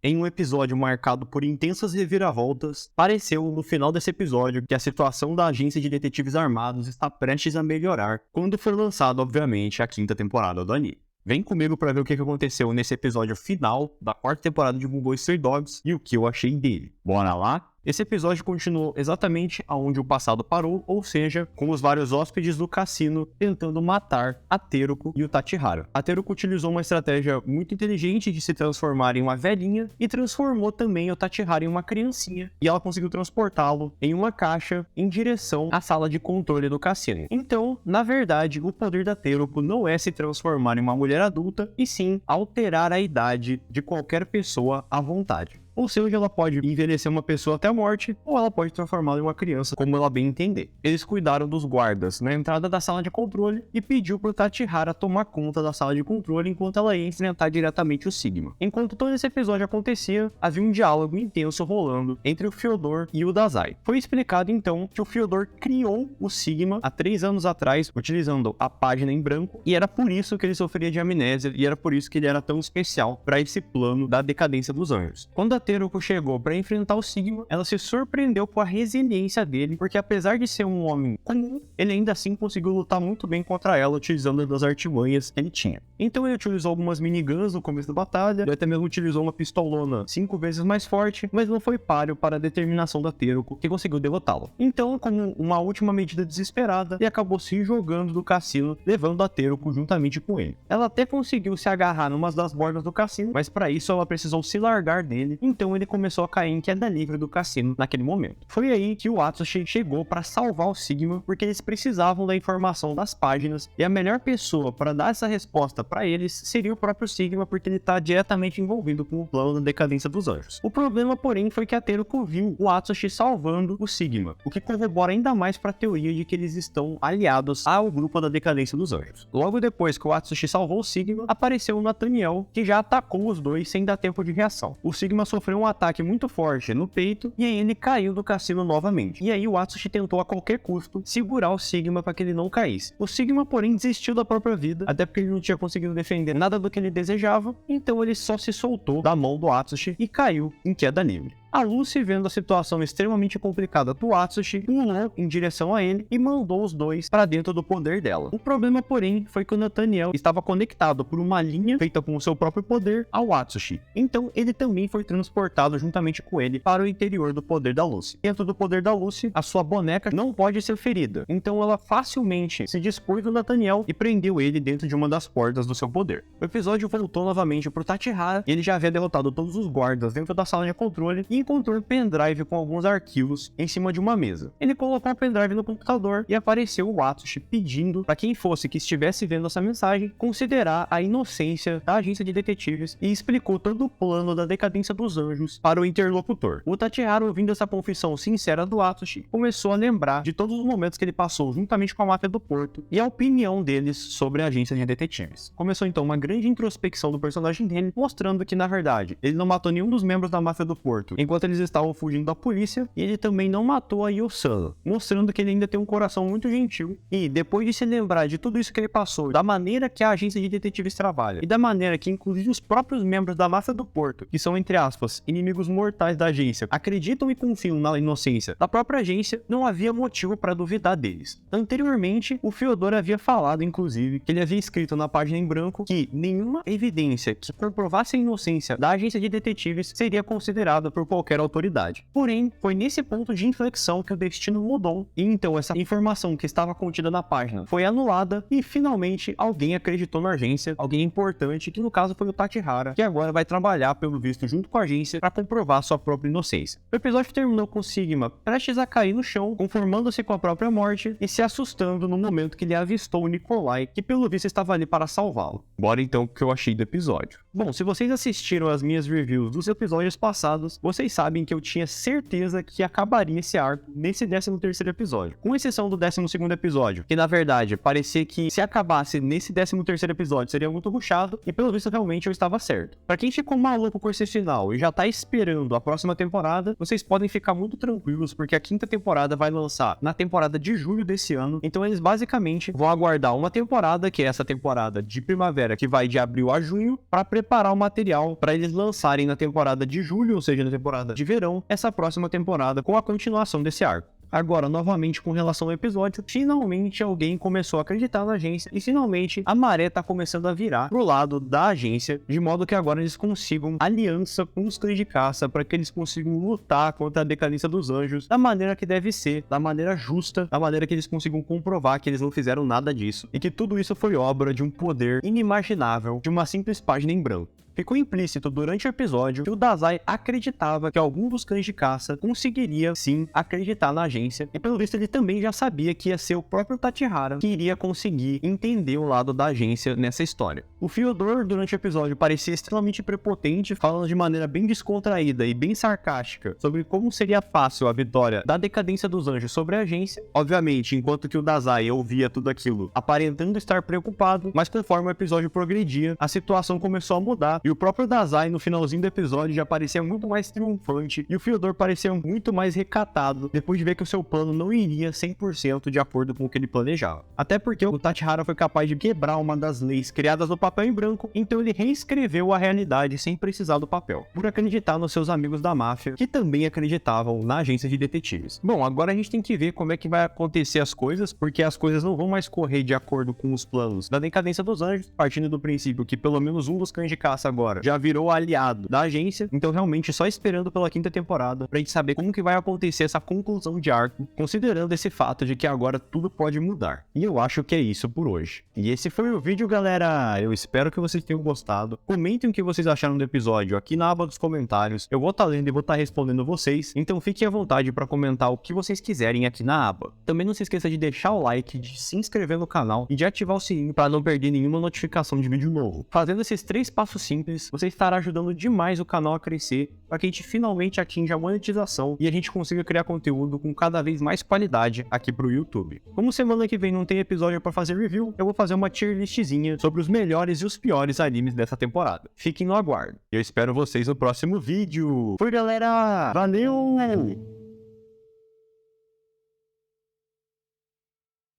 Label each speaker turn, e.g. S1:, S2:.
S1: Em um episódio marcado por intensas reviravoltas, pareceu no final desse episódio que a situação da agência de detetives armados está prestes a melhorar quando foi lançada, obviamente, a quinta temporada do anime. Vem comigo para ver o que aconteceu nesse episódio final da quarta temporada de Bungo Stray Dogs e o que eu achei dele. Bora lá? Esse episódio continuou exatamente aonde o passado parou, ou seja, com os vários hóspedes do cassino tentando matar a Teruko e o Tachihara. A Teruko utilizou uma estratégia muito inteligente de se transformar em uma velhinha e transformou também o Tachihara em uma criancinha, e ela conseguiu transportá-lo em uma caixa em direção à sala de controle do cassino. Então, na verdade, o poder da Teruko não é se transformar em uma mulher adulta, e sim alterar a idade de qualquer pessoa à vontade. Ou seja, ela pode envelhecer uma pessoa até a morte, ou ela pode transformá-la em uma criança, como ela bem entender. Eles cuidaram dos guardas na entrada da sala de controle e pediu pro Tachihara tomar conta da sala de controle enquanto ela ia enfrentar diretamente o Sigma. Enquanto todo esse episódio acontecia, havia um diálogo intenso rolando entre o Fyodor e o Dazai. Foi explicado então que o Fyodor criou o Sigma há 3 anos atrás, utilizando a página em branco, e era por isso que ele sofria de amnésia, e era por isso que ele era tão especial para esse plano da decadência dos anjos. Quando a Teruko chegou para enfrentar o Sigma, ela se surpreendeu com a resiliência dele, porque apesar de ser um homem comum, ele ainda assim conseguiu lutar muito bem contra ela, utilizando das artimanhas que ele tinha. Então ele utilizou algumas miniguns no começo da batalha, e até mesmo utilizou uma pistolona 5 vezes mais forte, mas não foi páreo para a determinação da Teruko, que conseguiu derrotá-lo. Então, como uma última medida desesperada, ele acabou se jogando do cassino, levando a Teruko juntamente com ele. Ela até conseguiu se agarrar numa das bordas do cassino, mas para isso ela precisou se largar dele, então ele começou a cair em queda livre do cassino naquele momento. Foi aí que o Atsushi chegou para salvar o Sigma, porque eles precisavam da informação das páginas, e a melhor pessoa para dar essa resposta para eles seria o próprio Sigma, porque ele está diretamente envolvido com o plano da decadência dos anjos. O problema, porém, foi que a Teruko viu o Atsushi salvando o Sigma, o que corrobora ainda mais para a teoria de que eles estão aliados ao grupo da decadência dos anjos. Logo depois que o Atsushi salvou o Sigma, apareceu o Nathaniel, que já atacou os dois sem dar tempo de reação. O Sigma sofreu um ataque muito forte no peito, e aí ele caiu do cassino novamente. E aí o Atsushi tentou a qualquer custo segurar o Sigma para que ele não caísse. O Sigma, porém, desistiu da própria vida, até porque ele não tinha conseguido defender nada do que ele desejava, então ele só se soltou da mão do Atsushi e caiu em queda livre. A Lucy, vendo a situação extremamente complicada do Atsushi, pulou em direção a ele e mandou os dois para dentro do poder dela. O problema, porém, foi que o Nathaniel estava conectado por uma linha feita com o seu próprio poder ao Atsushi. Então, ele também foi transportado juntamente com ele para o interior do poder da Lucy. Dentro do poder da Lucy, a sua boneca não pode ser ferida. Então, ela facilmente se dispôs do Nathaniel e prendeu ele dentro de uma das portas do seu poder. O episódio voltou novamente para o Tachihara, e ele já havia derrotado todos os guardas dentro da sala de controle e encontrou um pendrive com alguns arquivos em cima de uma mesa. Ele colocou o pendrive no computador e apareceu o Atsushi pedindo para quem fosse que estivesse vendo essa mensagem considerar a inocência da agência de detetives, e explicou todo o plano da decadência dos anjos para o interlocutor. O Tachihara, ouvindo essa confissão sincera do Atsushi, começou a lembrar de todos os momentos que ele passou juntamente com a máfia do Porto e a opinião deles sobre a agência de detetives. Começou então uma grande introspecção do personagem dele, mostrando que, na verdade, ele não matou nenhum dos membros da máfia do Porto enquanto eles estavam fugindo da polícia, e ele também não matou a Yosana, mostrando que ele ainda tem um coração muito gentil. E depois de se lembrar de tudo isso que ele passou, da maneira que a agência de detetives trabalha, e da maneira que inclusive os próprios membros da máfia do Porto, que são, entre aspas, inimigos mortais da agência, acreditam e confiam na inocência da própria agência, não havia motivo para duvidar deles. Anteriormente, o Fyodor havia falado, inclusive, que ele havia escrito na página em branco que nenhuma evidência que comprovasse a inocência da agência de detetives seria considerada por qualquer autoridade. Porém, foi nesse ponto de inflexão que o destino mudou, e então essa informação que estava contida na página foi anulada, e finalmente alguém acreditou na agência, alguém importante, que no caso foi o Tachihara, que agora vai trabalhar, pelo visto, junto com a agência para comprovar sua própria inocência. O episódio terminou com Sigma prestes a cair no chão, conformando-se com a própria morte e se assustando no momento que ele avistou o Nikolai, que pelo visto estava ali para salvá-lo. Bora então o que eu achei do episódio. Bom, se vocês assistiram as minhas reviews dos episódios passados, vocês vocês sabem que eu tinha certeza que acabaria esse arco nesse 13º episódio. Com exceção do 12º episódio, que na verdade parecia que se acabasse nesse 13º episódio seria muito rushado, e pelo visto realmente eu estava certo. Pra quem ficou maluco com esse final e já tá esperando a próxima temporada, vocês podem ficar muito tranquilos, porque a 5ª temporada vai lançar na temporada de julho desse ano, então eles basicamente vão aguardar uma temporada, que é essa temporada de primavera, que vai de abril a junho, para preparar o material para eles lançarem na temporada de julho, ou seja, na temporada de verão, essa próxima temporada com a continuação desse arco. Agora, novamente com relação ao episódio, finalmente alguém começou a acreditar na agência e finalmente a maré tá começando a virar pro lado da agência, de modo que agora eles consigam aliança com os cães de caça para que eles consigam lutar contra a decadência dos anjos da maneira que deve ser, da maneira justa, da maneira que eles consigam comprovar que eles não fizeram nada disso e que tudo isso foi obra de um poder inimaginável de uma simples página em branco. Ficou implícito durante o episódio que o Dazai acreditava que algum dos cães de caça conseguiria, sim, acreditar na agência, e pelo visto ele também já sabia que ia ser o próprio Tachihara que iria conseguir entender o lado da agência nessa história. O Fyodor, durante o episódio, parecia extremamente prepotente, falando de maneira bem descontraída e bem sarcástica sobre como seria fácil a vitória da decadência dos anjos sobre a agência. Obviamente, enquanto que o Dazai ouvia tudo aquilo, aparentando estar preocupado, mas conforme o episódio progredia, a situação começou a mudar. E o próprio Dazai, no finalzinho do episódio, já parecia muito mais triunfante, e o Fyodor parecia muito mais recatado, depois de ver que o seu plano não iria 100% de acordo com o que ele planejava. Até porque o Tachihara foi capaz de quebrar uma das leis criadas no papel em branco, então ele reescreveu a realidade sem precisar do papel, por acreditar nos seus amigos da máfia, que também acreditavam na agência de detetives. Bom, agora a gente tem que ver como é que vai acontecer as coisas, porque as coisas não vão mais correr de acordo com os planos da decadência dos anjos, partindo do princípio que pelo menos um dos cães de caça agora já virou aliado da agência, então realmente só esperando pela 5ª temporada pra gente saber como que vai acontecer essa conclusão de arco, considerando esse fato de que agora tudo pode mudar. E eu acho que é isso por hoje. E esse foi o vídeo, galera. Eu espero que vocês tenham gostado. Comentem o que vocês acharam do episódio aqui na aba dos comentários. Eu vou estar lendo e vou estar respondendo vocês, então fiquem à vontade para comentar o que vocês quiserem aqui na aba. Também não se esqueça de deixar o like, de se inscrever no canal e de ativar o sininho para não perder nenhuma notificação de vídeo novo. Fazendo esses 3 passos simples, você estará ajudando demais o canal a crescer para que a gente finalmente atinja a monetização e a gente consiga criar conteúdo com cada vez mais qualidade aqui pro YouTube. Como semana que vem não tem episódio para fazer review, eu vou fazer uma tier listzinha sobre os melhores e os piores animes dessa temporada. Fiquem no aguardo. Eu espero vocês no próximo vídeo. Fui, galera! Valeu!